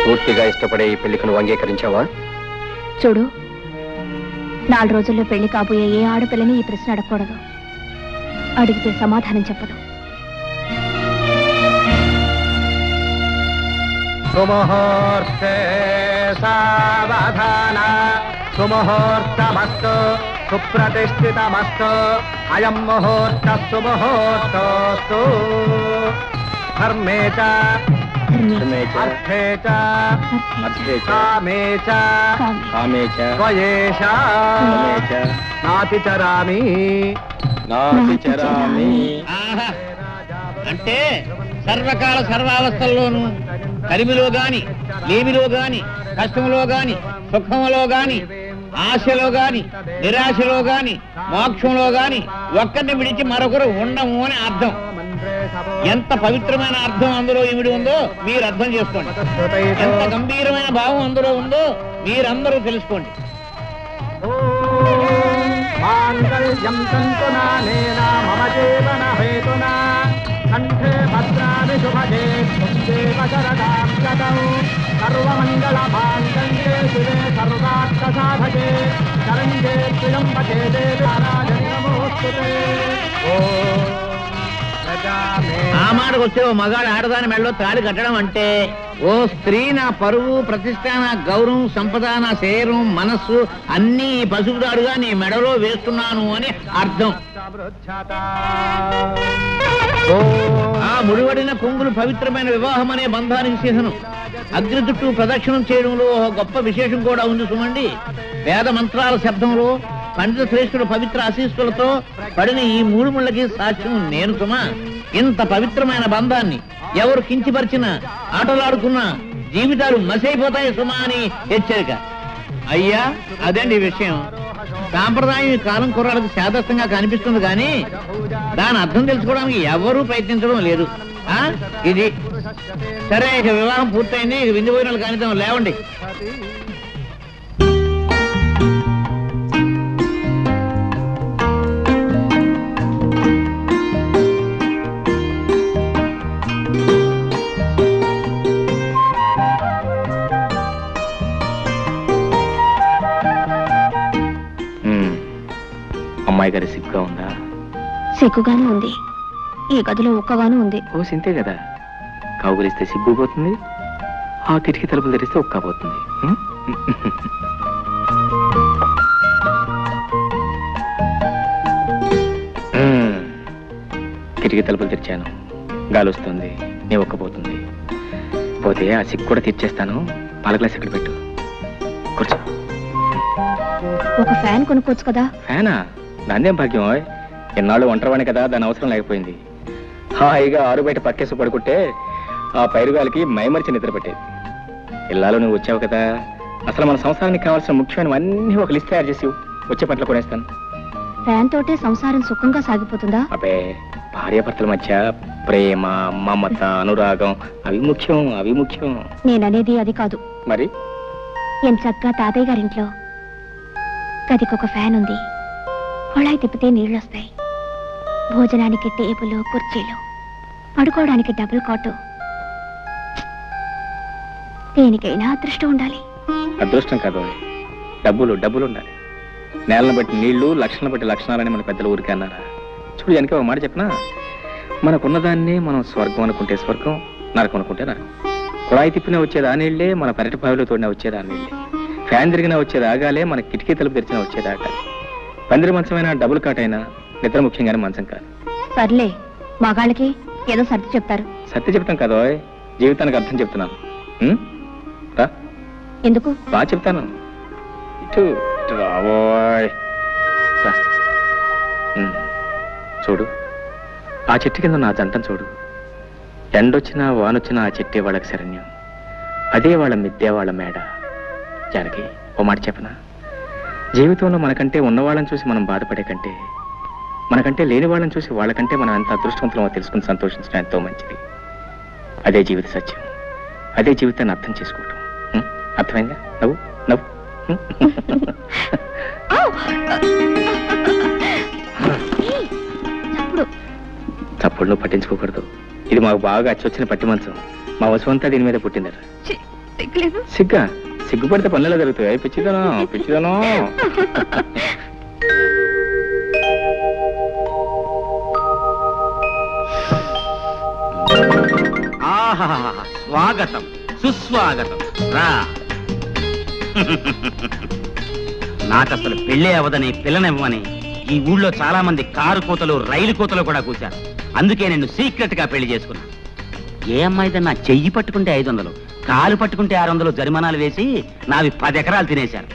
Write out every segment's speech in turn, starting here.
పూర్తిగా ఇష్టపడే ఈ పెళ్లికి నువ్వు అంగీకరించావా? చూడు, 4 రోజుల్లో పెళ్లి కాబోయే ఏ ఆడపిల్లని ఈ ప్రశ్న అడగకూడదు. అడిగితే సమాధానం చెప్పదు. సుముహూర్తే సావధాన సుముహూర్తమస్తు సుప్రతిష్ఠితమస్తు అయం ముహూర్త సుముహూర్తోస్తు ధర్మే చ అర్థే చ కామే చ త్వయేష నాతిచరామి నాతిచరామి. అంటే సర్వకాల సర్వావస్థల్లోనూ కలిమిలో గాని లేమిలో గాని కష్టంలో గాని సుఖంలో గాని ఆశలో గాని నిరాశలో గాని మోక్షంలో గాని ఒక్కరిని విడిచి మరొకరు ఉండము అని అర్థం. ఎంత పవిత్రమైన అర్థం అందులో ఇమిడి ఉందో మీరు అర్థం చేసుకోండి. ఎంత గంభీరమైన భావం అందులో ఉందో మీరందరూ తెలుసుకోండి. మాంగళ్యం తంతునానేన మమ జీవన హేతునా కంఠే భద్రామి శుభగే దేవ శరదాం శతం సర్వమంగళ మాంగళ్యే శివే సర్వార్థ సాధకే శరణ్యే త్ర్యంబకే దేవి నారాయణి నమోస్తుతే. ఆ మాటకు వస్తే ఓ మగాడు ఆడదాని మెడలో తాళి కట్టడం అంటే ఓ స్త్రీ నా పరువు ప్రతిష్ట నా గౌరవం సంపద నా శరీరం మనస్సు అన్ని పసుపుదాడుగా నీ మెడలో వేస్తున్నాను అని అర్థం. ఆ ముడివడిన కొంగులు పవిత్రమైన వివాహం అనే బంధానికి చిహ్నం. అగ్ని చుట్టూ ప్రదక్షిణం చేయడంలో ఒక గొప్ప విశేషం కూడా ఉంది సుమండి. వేద మంత్రాల శబ్దంలో పండిత శ్రేష్ఠుల పవిత్ర ఆశీస్సులతో పడిన ఈ 3 ముళ్ళకి సాక్ష్యం నేను సుమా. ఇంత పవిత్రమైన బంధాన్ని ఎవరు కించిపరిచినా ఆటలాడుకున్నా జీవితాలు మసైపోతాయి సుమా అని హెచ్చరిక. అయ్యా అదండి విషయం. సాంప్రదాయం ఈ కాలం కుర్రాళ్ళకి శాదస్తంగా కనిపిస్తుంది కానీ దాని అర్థం తెలుసుకోవడానికి ఎవరూ ప్రయత్నించడం లేదు. ఇది సరే, ఇక వివాహం పూర్తయింది. ఇక విందు భోజనాలు కానిద్దాం, లేవండి. అమ్మాయి గారి సిగ్గుగా ఉందా? సిగ్గుగానే ఉంది. ఈ గదిలో ఒక్కగాను ఉంది. ఓ సింతే కదా, కౌగులిస్తే సిగ్గు పోతుంది, ఆ కిటికీ తలుపులు తెరిస్తే ఒక్క పోతుంది. కిటికీ తలుపులు తెరిచాను, గాలి వస్తుంది, నీ ఒక్కపోతుంది. పోతే ఆ సిగ్గు కూడా తీర్చేస్తాను. పాల గ్లాస్ ఎక్కడ పెట్టు, కూర్చో. ఒక ఫ్యాన్ కొనుక్కోవచ్చు కదా. ఫ్యానా? దాన్నేం భాగ్యం. ఎన్నాళ్ళు ఒంటరివాణి కదా, దాని అవసరం లేకపోయింది. హాయిగా ఆరు బయట పక్కేసి పడుకుంటే ఆ పైరుగాలికి మైమరిచి నిద్ర పెట్టేది. ఇల్లాలో నువ్వు వచ్చావు కదా, అసలు మన సంసారానికి కావాల్సిన ముఖ్యమైనవన్నీ ఒక లిస్ట్ తయారు చేసి వచ్చే పట్ల కొనేస్తాను. ఫ్యాన్ తోటే సంసారం సుఖంగా సాగిపోతుందా? అబ్బే, భార్యాభర్తల మధ్య ప్రేమ, మమత, అనురాగం అవి ముఖ్యం, అవి ముఖ్యం. నేననేది అది కాదు. మరి ఎంచక్కా తాతయ్య గారింట్లో గదికొక ఫ్యాన్ ఉంది. కొళాయి తిప్పితే నీళ్ళొస్తాయి. భోజనానికి టేబుల్, కుర్చీలు, పడుకోవడానికి డబుల్ కాటు. దేనికైనా అదృష్టం ఉండాలి. అదృష్టం కాదు, డబ్బులు ఉండాలి. నేలను బట్టి నీళ్లు, లక్షణాలను బట్టి లక్షణాలని మన పెద్దలు ఊరికే అన్నారా? చూడు, వెనక ఒక మాట చెప్పనా, మనకున్నదాన్ని మనం స్వర్గం అనుకుంటే స్వర్గం, నరకం అనుకుంటే నరకం. కుళాయి తిప్పినా వచ్చేది ఆ నీళ్లే, మన పెరటి బావిలో తోడినా వచ్చేది ఆ నీళ్లే. ఫ్యాన్ తిరిగినా వచ్చేది ఆగాలే, మన కిటికీ తలుపు తెరిచినా వచ్చేది ఆగాలి. పందిరి మంచమైనా డబుల్ కాట్ అయినా నిద్ర ముఖ్యంగానే మంచం కాదు. సర్లే, మగాళ్ళకి ఏదో సర్ది చెప్తారు. సత్య చెప్తాం కదా, జీవితానికి అర్థం చెప్తున్నాను. ఎందుకు? బాగా చెప్తాను. ఇటు రావోయ్. చూడు, ఆ చెట్టు కింద నా జంటం చూడు. ఎండొచ్చినా వానొచ్చినా ఆ చెట్టే వాళ్ళకి శరణ్యం. అదే వాళ్ళ మిద్దే, వాళ్ళ మేడ. జానకి, ఓ మాట చెప్పనా, జీవితంలో మనకంటే ఉన్నవాళ్ళని చూసి మనం బాధపడే కంటే మనకంటే లేని వాళ్ళని చూసి వాళ్ళకంటే మనం ఎంత అదృష్టవంతులమో తెలుసుకుని సంతోషించడం ఎంతో మంచిది. అదే జీవిత సత్యం, అదే జీవితాన్ని అర్థం చేసుకోవటం. అర్థమైందా? నవ్వు నవ్వు. చప్పుడు నువ్వు పట్టించుకోకూడదు. ఇది మాకు బాగా అచ్చొచ్చిన పట్టి మంచం. మా వసువంతా దీని మీద పుట్టిందట. సిగ్గులేదు. సిగ్గా సిగ్గుపడితే పనులు జరుగుతాయి. పిచ్చిదను పిచ్చిదను. ఆహా, స్వాగతం సుస్వాగతం రా. నాకసలు పెళ్ళే అవదని పిల్లనివ్వని ఈ ఊళ్ళో చాలా మంది కారు కోతలు రైలు కోతలు కూడా కూర్చారు. అందుకే నేను సీక్రెట్ గా పెళ్లి చేసుకున్నా. ఏ అమ్మాయితో నా చెయ్యి పట్టుకుంటే 500, కాలు పట్టుకుంటే 600 జరిమానాలు వేసి నావి 10 ఎకరాలు తినేశారు.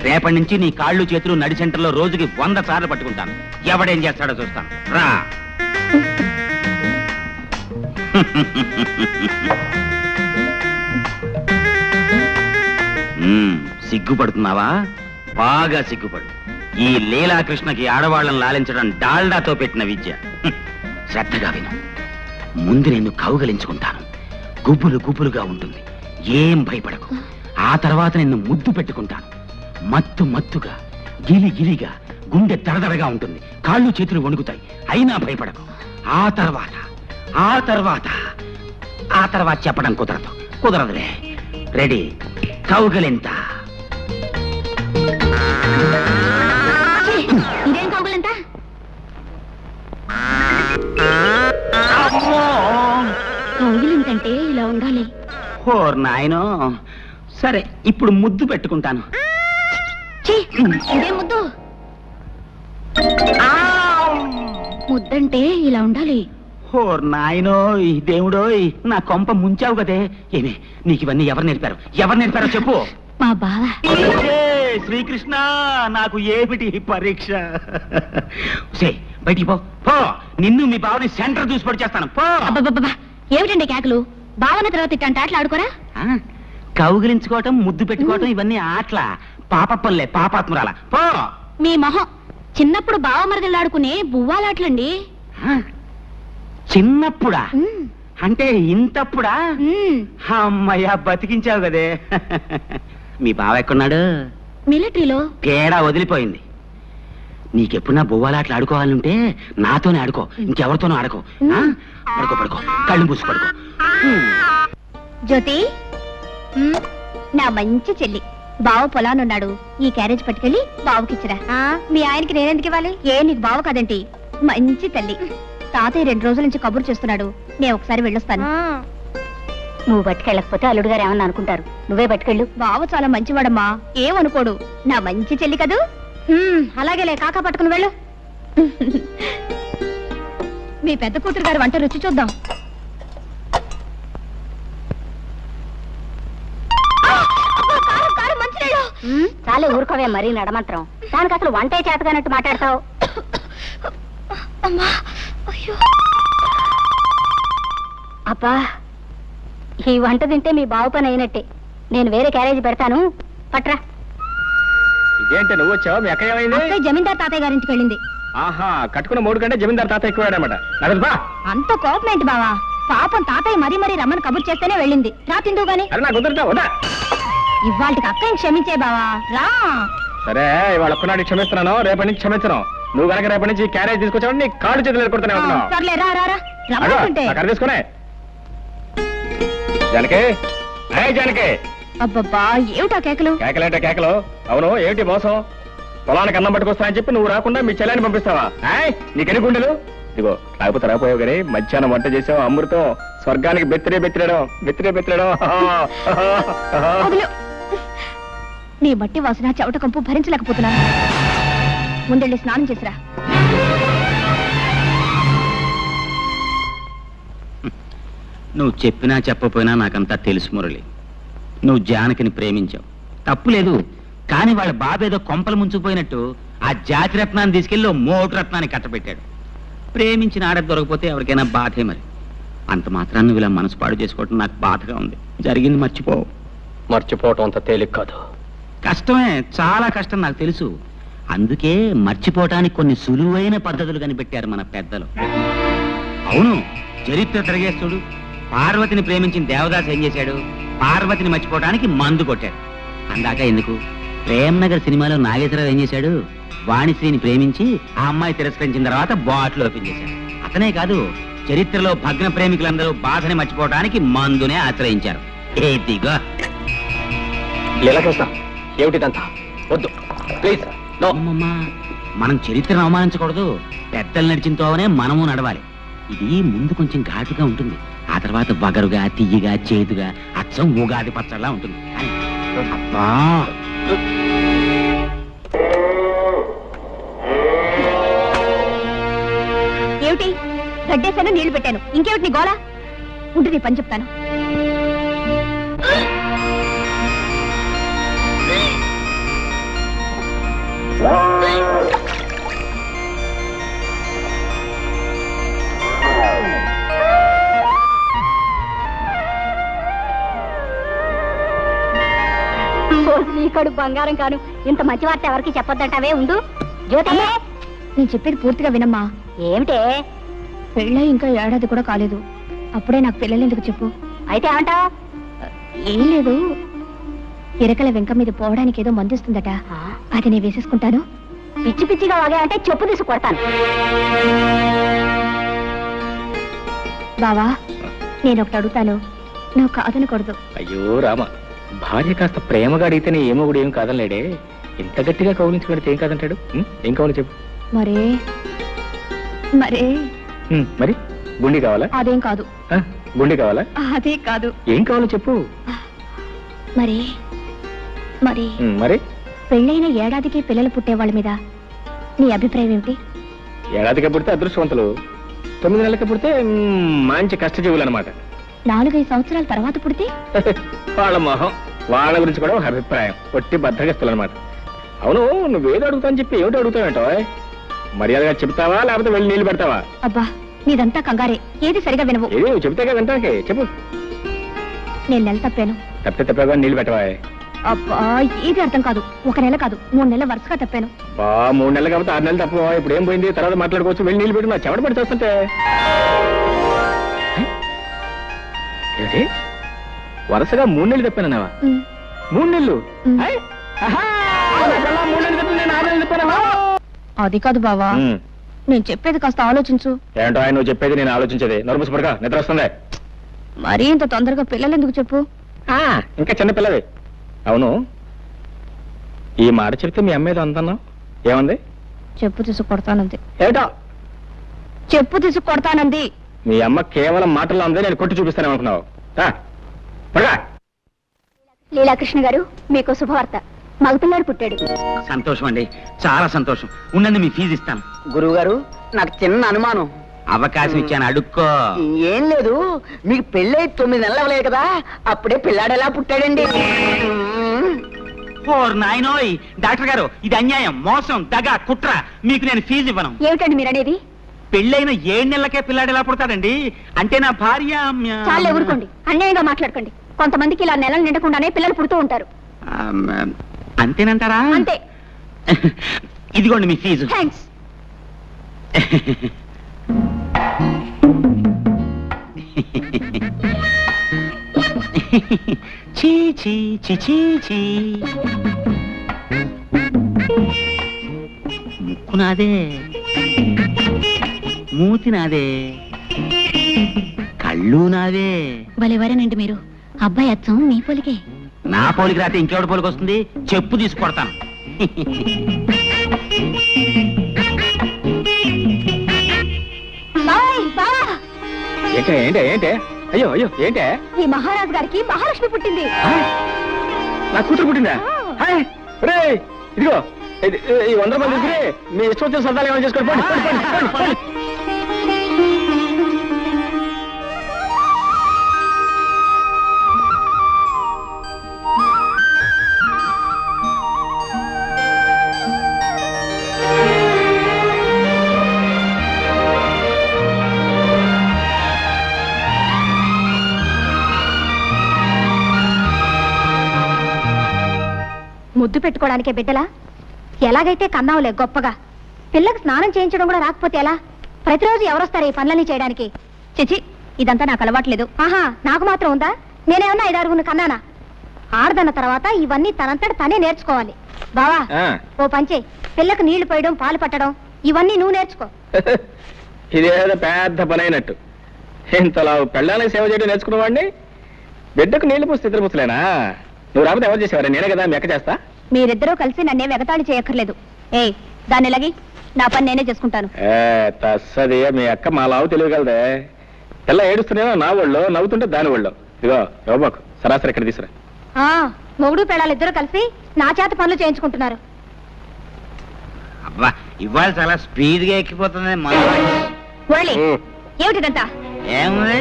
రేపటి నుంచి నీ కాళ్ళు చేతులు నడి సెంటర్లో రోజుకి 100 సార్లు పట్టుకుంటాను. ఎవడేం చేస్తాడో చూస్తాను రా. సిగ్గుపడుతున్నావా? బాగా సిగ్గుపడు. ఈ లీలాకృష్ణకి ఆడవాళ్ళని లాలించడం డాల్డాతో పెట్టిన విద్య. శ్రద్ధగా విను. ముందు నిన్ను కౌగలించుకుంటాను. గుబ్బులు గుబ్బులుగా ఉంటుంది. ఏం భయపడకు. ఆ తర్వాత నిన్ను ముద్దు పెట్టుకుంటాను. మత్తు మత్తుగా, గిలి గిలిగా, గుండె దడదడగా ఉంటుంది. కాళ్ళు చేతులు వణుకుతాయి. అయినా భయపడకు. ఆ తర్వాత చెప్పడం కుదరదులే. రెడీ? కౌగలింత. ఇదేం కౌగులంత? కౌగిలింతంటే ఇలా ఉండాలి. ఓర్ నాయనో. సరే, ఇప్పుడు ముద్దు పెట్టుకుంటాను. ఇదే ముద్దు. ముద్దంటే ఇలా ఉండాలి. ఓర్ నాయనో, ఈ దేవుడోయ్, నా కొంప ముంచావు కదే. ఏమి నీకు ఇవన్నీ ఎవరు నేర్పారో చెప్పు. మా బావ. శ్రీకృష్ణ, నాకు ఏమిటి పరీక్ష? బయటికి పో. నిన్ను మీ బావని సెంటర్ చూసి పడి చేస్తాను. పో. ఏమిటండి కేకలు? బావన తర్వాత ఇట్టంటే ఆటలు ఆడుకోరా? కౌగిలించుకోవటం, ముద్దు పెట్టుకోవటం ఇవన్నీ ఆటల. పాపప్పల్లే, పాపాత్మురాల. పో. మీ మొహం. చిన్నప్పుడు బావ మరదలు ఆడుకునే బువ్వాలాటలండి. చిన్నప్పుడా? అంటే ఇంతప్పుడా? అమ్మయ్యా, బతికించావు కదే. మీ బావ ఎక్కడున్నాడు? మిలిటరీలో. తేడా వదిలిపోయింది. నీకెప్పుడు నా బొవ్వాలాట్లు ఆడుకోవాలంటే నాతోనే ఆడుకో, ఇంకెవరితోనూ ఆడుకో. పడుకో, కళ్ళు మూసి పడుకో. జ్యోతి, నా మంచి చెల్లి. బావ పొలానున్నాడు. ఈ క్యారేజ్ పట్టుకెళ్ళి బావకిచ్చిరా. మీ ఆయనకి నేనెందుకు ఇవ్వాలి? నీకు బావ కదంటి. మంచి తల్లి. తాతయ్య 2 రోజుల నుంచి కబురు చేస్తున్నాడు. నేను ఒకసారి వెళ్ళొస్తాను. నువ్వు పట్టుకెళ్ళకపోతే అల్లుడు గారు ఏమన్నా అనుకుంటారు. నువ్వే పట్టుకెళ్ళు. బావ చాలా మంచివాడమ్మా, ఏమనుకోడు. నా మంచి చెల్లి కదూ. అలాగేలే, కాకా పట్టుకుని వెళ్ళు. మీ పెద్ద కూతురు గారు వంట రుచి చూద్దాం. చాలే ఊరుకోవే, మరీ నడమంత్రం. దానికి అసలు వంటే చేతగానట్టు మాట్లాడతావు. అబ్బా, ఈ వంట తింటే మీ బావు పని అయినట్టే. నేను వేరే క్యారేజ్ పెడతాను, పట్రా. ఇదేంటి నువ్వు వచ్చావు? మీ అక్క ఏమైంది? జమీందార్ తాతయ్య గారింటికి వెళ్ళింది. ఆహా, కట్టుకున్న 3 కంటే జమీందార్ తాతయ్య ఎక్కువాడనమాట. అంత కోపం ఏంటి బావా? పాపం తాతయ్య మరీ రమ్మని కబుర్ చేస్తేనే వెళ్ళింది. రా తిందువు గాని. ఇవాళకి అక్కని క్షమించే బావా, రా. సరే, ఇవాళ ఒక్కనాడు క్షమిస్తున్నాను, రేపటి నుంచి క్షమించను. నువ్వు కనుక రేపటి నుంచి క్యారేజ్ తీసుకొచ్చావు, నీ కాళ్ళు చేతులు ఎదుర్కొంటానే. సర్లే, రా తీసుకునే. జానకి, జానకి. అబ్బబ్బా, ఏమిటా కేకలు? కేకలేంటే కేకలు? అవును, ఏమిటి మోసం? పొలానికి అన్నం పట్టుకొస్తానని చెప్పి నువ్వు రాకుండా మీ చెల్లెని పంపిస్తావా? నీకెన్ని గుండెలు? ఇదిగో, రాకపోతే రాపోయావు కానీ మధ్యాహ్నం వంట చేసావు. అమృతం స్వర్గానికి బెత్తిరేయడం. నీ బట్టి వాసన చెవట కంపు భరించలేకపోతున్నాను. ముందెళ్ళి స్నానం చేసిరా. నువ్వు చెప్పినా చెప్పపోయినా నాకంతా తెలుసు మురళి. నువ్వు జానకిని ప్రేమించావు, తప్పులేదు. కానీ వాళ్ళ బాబేదో కొంపలు ముంచుకుపోయినట్టు ఆ జాతి రత్నాన్ని తీసుకెళ్ళి మోటు రత్నాన్ని కట్టబెట్టాడు. ప్రేమించిన ఆడ దొరకపోతే ఎవరికైనా బాధే. మరి అంత మాత్రాన్ని నువ్వు ఇలా మనసు పాడు చేసుకోవటం నాకు బాధగా ఉంది. జరిగింది మర్చిపోవటం అంత తేలిక కాదు. కష్టమే, చాలా కష్టం, నాకు తెలుసు. అందుకే మర్చిపోవటానికి కొన్ని సులువైన పద్ధతులు కనిపెట్టారు మన పెద్దలు. అవును, చరిత్ర తిరగేస్తుడు. పార్వతిని ప్రేమించిన దేవదాస్ ఏం చేశాడు? పార్వతిని మర్చిపోవడానికి మందు కొట్టాడు. అందాక ఎందుకు, ప్రేమ్ నగర్ సినిమాలో నాగేశ్వరరావు ఏం చేశాడు? వాణిశ్రీని ప్రేమించి ఆ అమ్మాయి తిరస్కరించిన తర్వాత బాటిల్ ఓపెన్ చేశాడు. అతనే కాదు, చరిత్రలో భగ్న ప్రేమికులందరూ బాధని మర్చిపోవడానికి మందునే ఆశ్రయించారు. ఏదిగో లీలాకృష్ణ ఏమిటిదంతా? వద్దు ప్లీజ్. మనం చరిత్రను అవమానించకూడదు. పెద్దలు నడిచిన తోవనే మనము నడవాలి. ఇది ముందు కొంచెం ఘాటుగా ఉంటుంది, ఆ తర్వాత వగరుగా తియ్యగా చేదుగా అచ్చం ఉగాది పచ్చడిలా ఉంటుంది. అబ్బా ఏమిటి గడ్డేశాను, నీళ్లు పెట్టాను, ఇంకేమిటి నీ గోళ? ఉంటుంది పని చెప్తాను. నీకడు బంగారం కాను, ఇంత మంచి వార్త ఎవరికి చెప్పొద్దంటావే. ఉండు జ్యోతి, నేను చెప్పేది పూర్తిగా వినమ్మా. ఏమిటే? పెళ్ళై ఇంకా ఏడాది కూడా కాలేదు, అప్పుడే నాకు పిల్లలు ఎందుకు చెప్పు. అయితే అంటా ఏం లేదు, ఇరకల వెంక మీద పోవడానికి ఏదో మందిస్తుందట, అది నేను వేసేసుకుంటాను. పిచ్చి పిచ్చిగా వాగా అంటే చెప్పు తీసి కొడతాను. బావా నేను ఒకటి అడుగుతాను, నువ్వు కాదనకూడదు. అయ్యో రామ, భార్య కాస్త ప్రేమగా అడిగితేనే ఏమో కూడా ఏం కాదనలేడే. ఇంత గట్టిగా కౌలించుకుంటే ఏం కాదంటాడు? ఏం కావాలి చెప్పు. మరే మరే మరి గుండి కావాలా? అదేం కాదు. గుండి కావాలా? అదే కాదు. ఏం కావాలో చెప్పు. మరి మరి మరి పెళ్ళైన ఏడాదికి పిల్లలు పుట్టే వాళ్ళ మీద నీ అభిప్రాయం ఏమిటి? ఏడాదికి పుడితే అదృష్టవంతులు, 9 నెలలకి పుడితే మంచి కష్టజీవులు అనమాట. 4-5 సంవత్సరాల తర్వాత పుడితే వాళ్ళ మొహం, వాళ్ళ గురించి కూడా ఒక అభిప్రాయం, ఒట్టి బద్దగస్తులు అనమాట. అవును, నువ్వేదో అడుగుతావని చెప్పి ఏమిటి అడుగుతావేంటో? మర్యాదగా చెప్తావా లేకపోతే వెళ్ళి నీళ్లు పెడతావా? అబ్బా నీదంతా కంగారే, ఏది సరిగా వినవు. ఏది నువ్వు చెప్తాగా వింటాకే చెప్పు. నేను నెల తప్పాను. తప్పగా నీళ్లు పెట్టవా? అబ్బా ఏది అర్థం కాదు. 1 నెల కాదు, 3 నెలల వరుసగా తప్పాను. 3 నెలలు కాబట్టి 6 నెలలు తప్ప. ఇప్పుడు ఏం పోయింది, తర్వాత మాట్లాడుకోవచ్చు. వెళ్ళి నీళ్లు పెట్టు. నా చెమట పడి చేస్తుంటే వరుసగా 3 నెలలు తప్పానన్నావా? 3 నెలలు? అది కాదు బావా, నేను చెప్పేది కాస్త ఆలోచించు. ఏంటో ఆయన నువ్వు చెప్పేది నేను ఆలోచించేది. నొరబుసుపడగా నిద్ర వస్తుంది. మరీ ఇంత తొందరగా పిల్లలు ఎందుకు చెప్పు. ఇంకా చిన్న పిల్లవి. అవును, ఈ మాట చెప్తే మీ అమ్మేదో అంతన్నావు, ఏమంది? చెప్పు తీసుకు కొడతానంది. ఏటో చెప్పు తీసుకు కొడతానంది. మీ అమ్మ కేవలం మాటల్లో ఉంది, నేను కొట్టి చూపిస్తాను అనుకున్నావు. లీలాకృష్ణ గారు, మీకు శుభవార్త, మగపిల్లాడు పుట్టాడు. సంతోషం అండి, చాలా సంతోషం. ఉండండి, మీ ఫీజు ఇస్తాను. గురువు గారు, నాకు చిన్న అనుమానం. అవకాశం ఇచ్చాను, అడుక్కో. ఏం లేదు, మీకు పెళ్ళై 9 నెలలు అవ్వలేదు కదా, అప్పుడే పిల్లాడు ఎలా పుట్టాడండి? ఓర్ నాయనోయ్, డాక్టర్ గారు, ఇది అన్యాయం, మోసం, దగ, కుట్ర. మీకు నేను ఫీజు ఇవ్వను. ఏమిటండి మీరు అనేది? పెళ్ళైన 7 నెలలకే పిల్లాడు ఎలా పుడతాడండి? అంటే నా భార్య. చాలా ఊరుకోండి, అన్యాయంగా మాట్లాడకండి. కొంతమందికి ఇలా నెలలు నిండకుండానే పిల్లలు పుడుతూ ఉంటారు. అంతేనంటారా? అంతే. ఇదిగోండి మీ ఫీజు. థ్యాంక్స్. చీ చీ చీ చీ చీ. ముక్కు నాదే, మూతి నాదే, కళ్ళు నాదే. భలేవారేనండి మీరు. అబ్బాయి అచ్చం మీ పోలికే. నా పోలికి రాతే ఇంకెవడి పోలికి వస్తుంది? చెప్పు తీసుకొడతాను. ఏంటే ఏంటే ఏంటే? అయ్యో అయ్యో ఏంటే? ఈ మహారాజు గారికి మహాలక్ష్మి పుట్టింది. నా కూతురు పుట్టిందా? ఇదిగో ఈ 100 రూపాయలు తీసుకుని మీ ఇష్టం వచ్చిన సరదాలు ఏమైనా చేసుకోండి. ముద్దు పెట్టుకోవడానికే బిడ్డలా? ఎలాగైతే కన్నావులే గొప్పగా. పిల్లకి స్నానం చేయించడం కూడా రాకపోతే ఎలా? ప్రతిరోజు ఎవరొస్తారు ఈ పనులన్నీ చేయడానికి? చిచి, ఇదంతా నాకు అలవాట్లేదు. ఆహా, నాకు మాత్రం ఉందా? నేనేమన్నా 5-6 కన్నానా? ఆడదన్న తర్వాత ఇవన్నీ తనంతట తనే నేర్చుకోవాలి. బావా, ఓ పంచే, పిల్లకు నీళ్లు పోయడం, పాలు పట్టడం ఇవన్నీ నువ్వు నేర్చుకో. ఇదేదో పెద్ద పని అయినట్టు. ఇంతలా పెళ్ళానికి సేవ చేయడం నేర్చుకున్నవాడిని బిడ్డకు నీళ్లు పోస్తే ఇద్దరు ముసలేనా? నువ్వు రాకపోతే ఎవరు చేసేవారు? నేనే కదా మీ అక్క చేస్తా. మీరిద్దరూ కలిసి నన్నే వెగతాళి చేయక్కర్లేదు. దాన్ని ఎలాగి నా పని నేనే చేసుకుంటాను. తస్సది, మీ అక్క మా లావు తెలియగలదే. పిల్ల ఏడుస్తున్నానో నా ఒళ్ళో, నవ్వుతుంటే దాని ఒళ్ళో. ఇదిగో యోబాకు సరాసరి ఇక్కడ తీసురా. మొగుడు పిల్లలు ఇద్దరు కలిసి నా చేత పనులు చేయించుకుంటున్నారు. అబ్బా ఇవాళ చాలా స్పీడ్ గా ఎక్కిపోతుంది. మురళి, ఏమిటిదంతా? ఏముంది,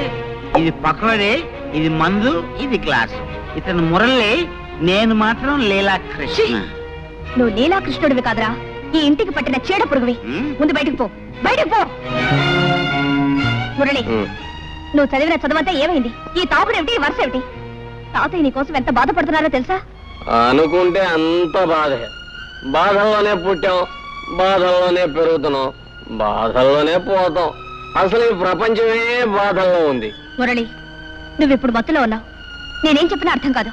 ఇది పకోడీ, ఇది మందు, ఇది గ్లాసు. ఇతను మురళి, నేను మాత్రం లీలాకృష్ణ. నువ్వు లీలాకృష్ణుడివి కాదురా, ఈ ఇంటికి పట్టిన చీడ పురుగువి. ముందు బయటికి పో, బయటికి పో. మురళి, నువ్వు చదివిన చదువంతా ఏమైంది? ఈ తాపుడేమిటి, ఈ వరుస ఏమిటి? తాతయ్య నీ కోసం ఎంత బాధపడుతున్నారో తెలుసా? అనుకుంటే అంత బాధే. బాధల్లోనే పుట్టాం, బాధల్లోనే పెరుగుతున్నాం, బాధల్లోనే పోతాం. అసలు ఈ ప్రపంచమే బాధల్లో ఉంది. మురళి, నువ్విప్పుడు మత్తులో ఉన్నావు. నేనేం చెప్పినా అర్థం కాదు.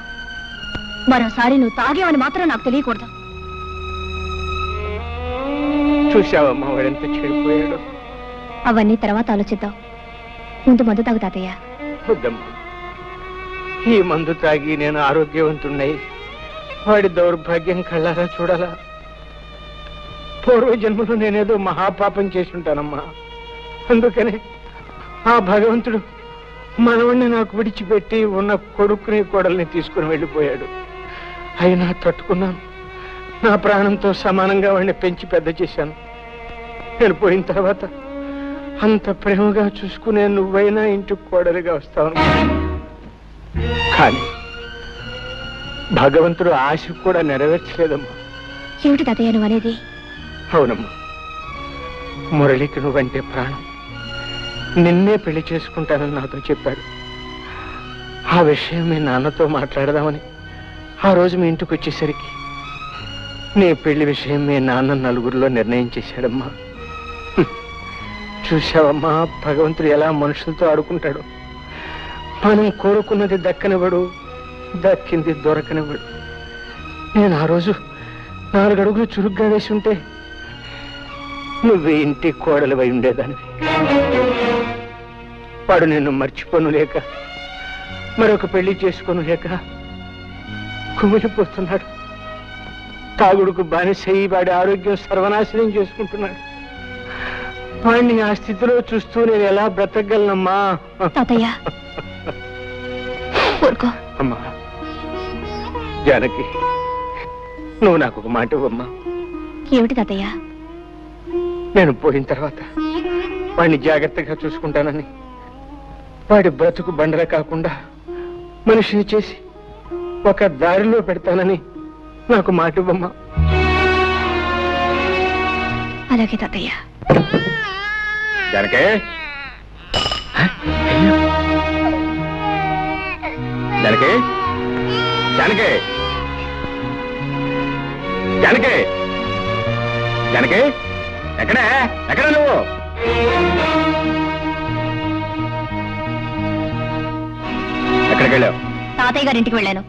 మరోసారి నువ్వు తాగేవని మాత్రం నాకు తెలియకూడదు. చూసావమ్మా వాడెంత చెడిపోయాడు. అవన్నీ తర్వాత ఆలోచిద్దాం. ముందు మందు తాగు తాతయ్య. వద్దమ్మా, ఈ మందు తాగి నేను ఆరోగ్యవంతున్నై వాడి దౌర్భాగ్యం కళ్ళారా చూడాలా? పూర్వ జన్మలో నేనేదో మహాపాపం చేసి ఉంటానమ్మా. అందుకనే ఆ భగవంతుడు మనవణ్ణి నాకు విడిచిపెట్టి ఉన్న కొడుకుని కోడల్ని తీసుకుని వెళ్ళిపోయాడు. అయినా తట్టుకున్నాను. నా ప్రాణంతో సమానంగా వాడిని పెంచి పెద్ద చేశాను. నేను పోయిన తర్వాత అంత ప్రేమగా చూసుకునే నువ్వైనా ఇంటికి కోడలిగా వస్తావు. కానీ భగవంతుడు ఆశ కూడా నెరవేర్చలేదమ్మా. ఏమిటి తాతయ్య నువ్వు అనేది? అవునమ్మా, మురళికి నువ్వంటే ప్రాణం. నిన్నే పెళ్లి చేసుకుంటానని నాతో చెప్పాడు. ఆ విషయం మీ నాన్నతో మాట్లాడదామని ఆ రోజు మీ ఇంటికి వచ్చేసరికి నీ పెళ్లి విషయం మీ నాన్న నలుగురిలో నిర్ణయం చేశాడమ్మా. చూశావమ్మా, భగవంతుడు ఎలా మనుషులతో ఆడుకుంటాడు. మనం కోరుకున్నది దక్కనివ్వడు, దక్కింది దొరకనివ్వడు. నేను ఆ రోజు 4 అడుగులు చురుగ్గా వేసి ఉంటే నువ్వు ఇంటి కోడలివై ఉండేదానివి. వాడు నిన్ను మర్చిపోను లేక, మరొక పెళ్లి చేసుకోను లేక కుమిలిపోతున్నాడు. తాగుడుకు బానిసయి వాడి ఆరోగ్యం సర్వనాశనం చేసుకుంటున్నాడు. వాడిని ఆ స్థితిలో చూస్తూ నేను ఎలా బ్రతకగలనమ్మా? తాతయ్య ఊరుకో. అమ్మా జానకి, నువ్వు నాకు ఒక మాట ఇవ్వమ్మా. ఏమిటి తాతయ్య? నేను పోయిన తర్వాత వాడిని జాగ్రత్తగా చూసుకుంటానని, వాడి బ్రతుకు బండల కాకుండా మనిషిని చేసి ఒక దారిలో పెడతానని నాకు మాట ఇవ్వమ్మా. అలాగే తాతయ్య. జానకే, జానకే, జానకే, జానకే, జానకే, ఎక్కడే ఎక్కడ నువ్వు? ఎక్కడికి వెళ్ళావు? తాతయ్య గారింటికి వెళ్ళాను.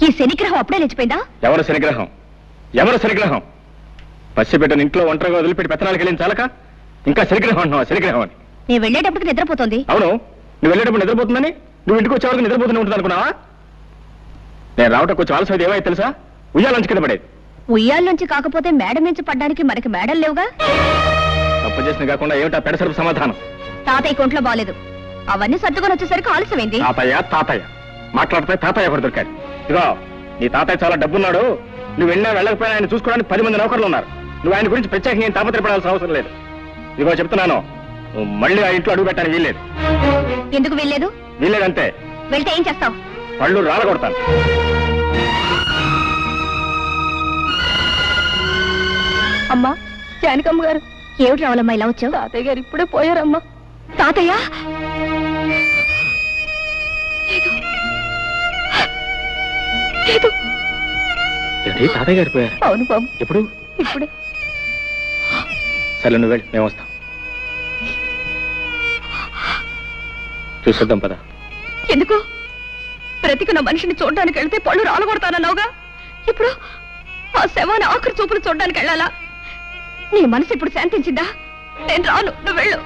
ఈ శనిగ్రహం అప్పుడే లేచిపోయిందా? ఎవరు శనిగ్రహం? ఎవరు శనిగ్రహం? పసిబిడ్డను ఇంట్లో ఒంటరిగా వదిలిపెట్టి పెత్తనాలకు వెళ్ళిన చాలక ఇంకా శనిగ్రహం అంటున్నావా? శనిగ్రహం అని. నేను వెళ్ళేటప్పటికి నిద్రపోతుంది. అవును, నువ్వు వెళ్ళేటప్పుడు నిద్రపోతుందని నువ్వు ఇంటికి వచ్చే వరకు నిద్రపోతూనే ఉంటుంది అనుకున్నావా? నేను రావటం కొంచెం ఆలస్యం ఏమైతే తెలుసా? ఉయ్యాలంచి కింద పడేది. ఉయ్యాల నుంచి కాకపోతే మేడ నుంచి పడ్డానికి మనకి మేడలు లేవుగా. తప్పు చేసిన కాకుండా ఏమిటా పెడసరుపు సమాధానం? తాతయ్య కొంట్లో బాలేదు. అవన్నీ సర్దుకొని వచ్చేసరికి ఆలస్యమైంది. తాతయ్య తాతయ్య మాట్లాడితే తాతయ్య ఒకటి దొరికాడు. ఇదిగో, నీ తాతయ్య చాలా డబ్బున్నాడు. నువ్వు వెళ్ళినా వెళ్ళకపోయినా ఆయన చూసుకోవడానికి 10 మంది నౌకర్లు ఉన్నారు. నువ్వు ఆయన గురించి ప్రత్యేకంగా ఏం తాపత్రపడాల్సిన అవసరం లేదు. ఇదిగో చెప్తున్నాను, నువ్వు మళ్ళీ ఆ ఇంట్లో అడుగు పెట్టడానికి వీల్లేదు. ఎందుకు వీల్లేదు? వీల్లేదంతే. వెళ్తే ఏం చేస్తావు? పళ్ళు రాలగొడతాను. అమ్మా, జానకమ్మ గారు. ఏమిటి రావాలమ్మా ఇలా వచ్చావు? తాతయ్య గారు ఇప్పుడే పోయారమ్మా. తాతయ్య? ఏంటి, తాతయ్య గారు పోయారు? అవును బాబు. ఎప్పుడు? ఇప్పుడే. సరే నువ్వు వెళ్ళి, మేము వస్తాం. చూసొద్దాం పద. ఎందుకు? బ్రతికున్న మనిషిని చూడడానికి వెళ్తే పళ్ళు రాలగొడతానన్నావుగా. ఇప్పుడు ఆ శవాన్ని ఆఖరి చూపులు చూడడానికి వెళ్ళాలా? నీ మనసు ఇప్పుడు శాంతించిందా? నేను రాను, నువ్వు వెళ్ళు.